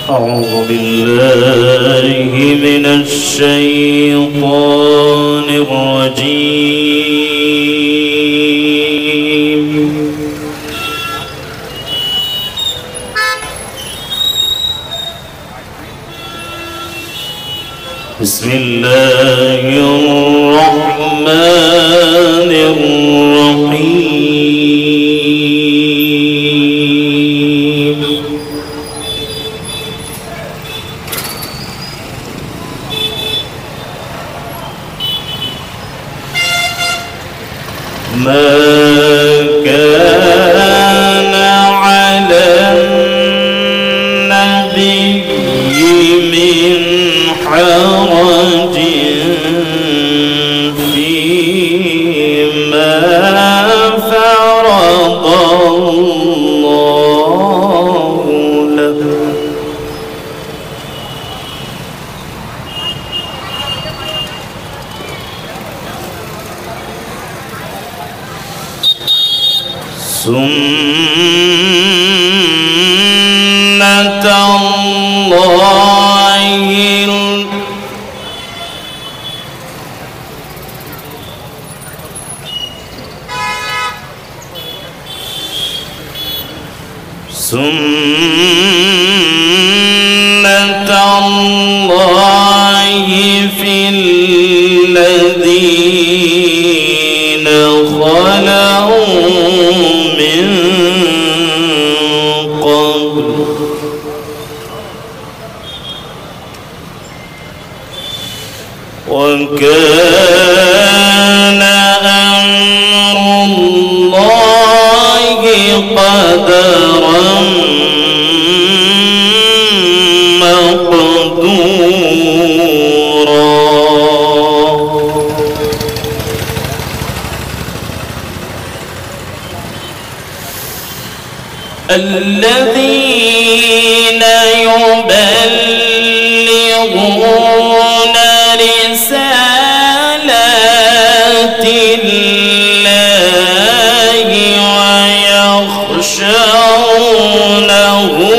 أعوذ بالله من الشيطان الرجيم. بسم الله الرحمن الرحيم. ما كان على النبي من حرج فيما فرض الله له. سنة الله في الذين خلوا من قبل وكان أمر الله قدرا مقدورا. الذين يبلغون رسالات الله ويخشونه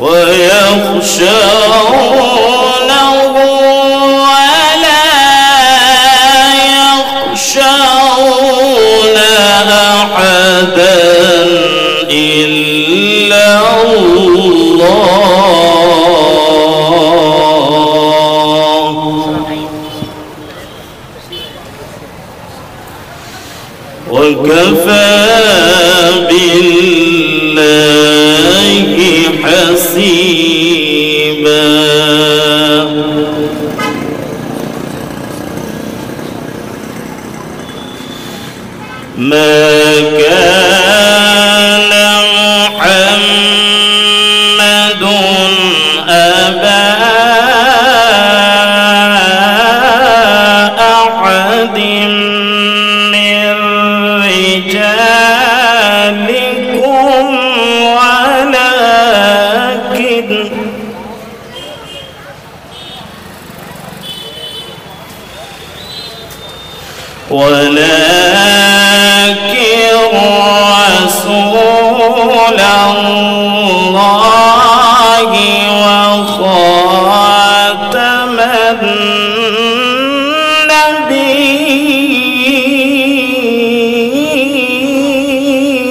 ولا يخشون ولا يخشون أحدا إلا الله وكفى بالله حسيبا. ما كان محمد أبا أحد من رجالكم ولكن رسول الله وخاتم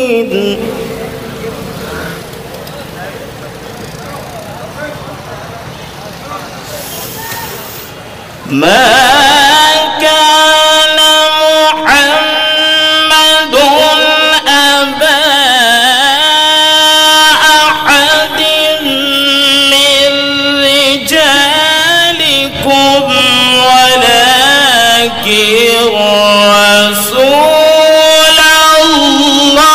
النبيين. ما كان محمد أبا أحد من رجالكم ولكن رسول الله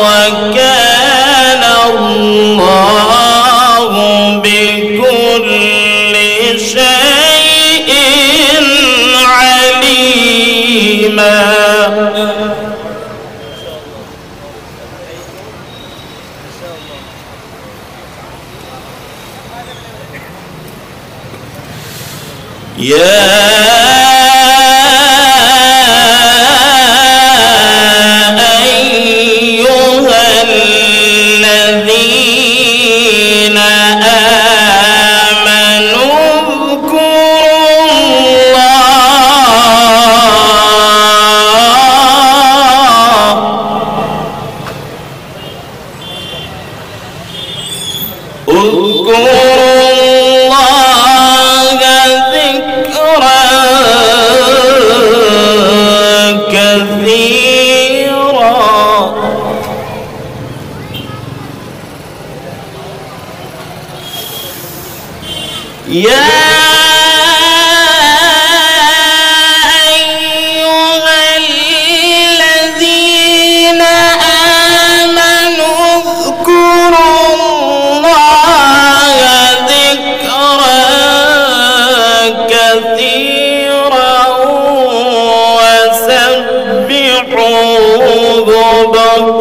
وكان الله بكل شيء عليما. يا أيها الذين آمنوا يا أيها الذين آمنوا اذكروا الله ذكرا كثيرا وسبحوه بكرة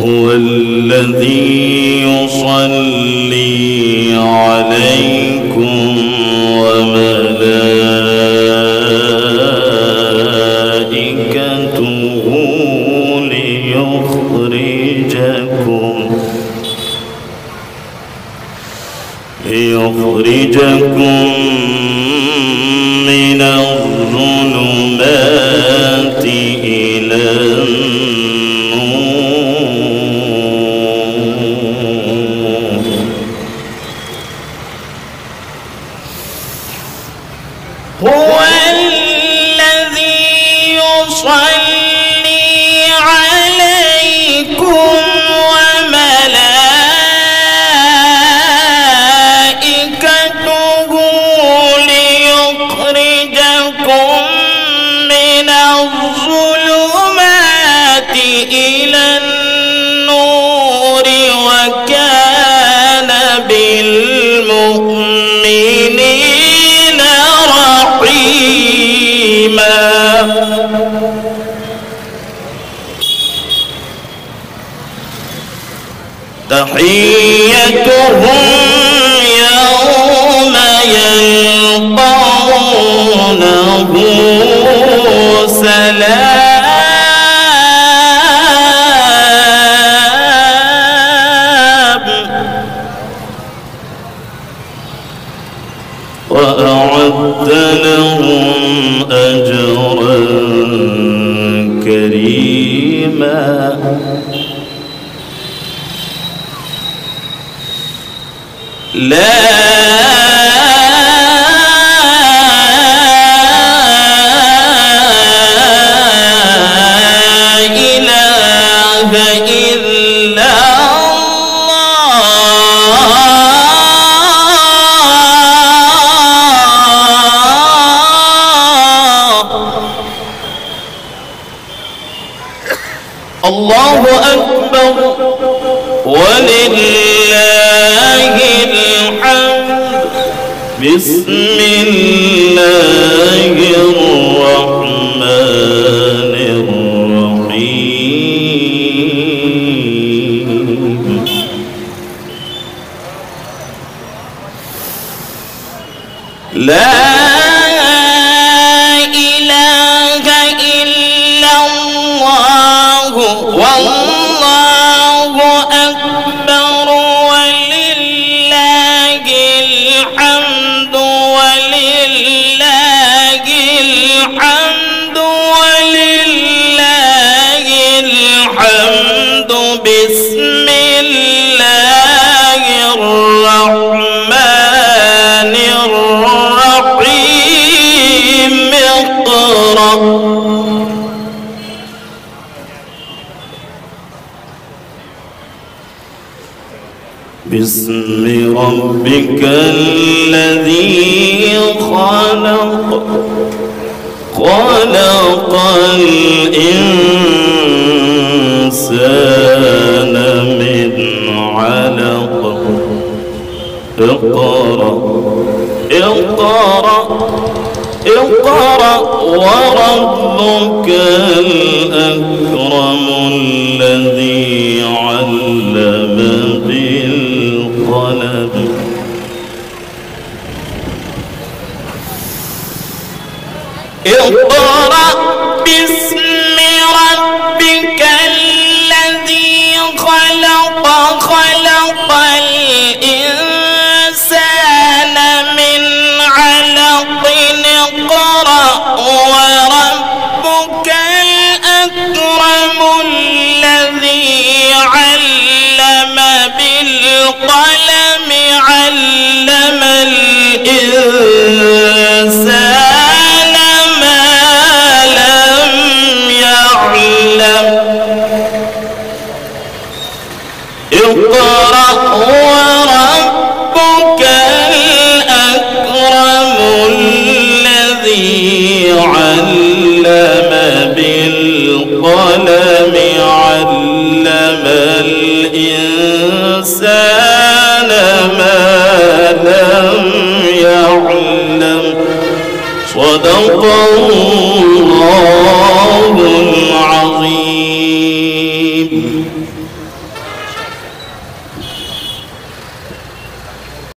هو الذي يصلي عليكم وملائكته ليخرجكم من الظلمات إلى هو الذي يصلي عليكم وملائكته ليخرجكم من الظلمات إلى النور وكان بالمؤمنين رحيما. تحيتهم يوم يلقونه سلام وأعد لهم أجرا كريما. لا إله إلا الله أكبر ولله الحمد. بسم الله الرحمن الرحيم. لا إله إلا الله والله أكبر ولله الحمد ولله الحمد ولله الحمد. بسم الله الرحمن الرحيم. اقرأ باسم ربك الذي خلق الإنسان من علق اقرأ وربك الأكرم الذي علم بالقلم اقرأ باسم ربك الذي خلق الإنسان من علق اقرأ وربك الأكرم الذي علم بالقلم علم الإنسان ما لم يعلم اقرأ وربك الأكرم الذي علم بالقلم علم الإنسان ما لم يعلم صدق الله العظيم.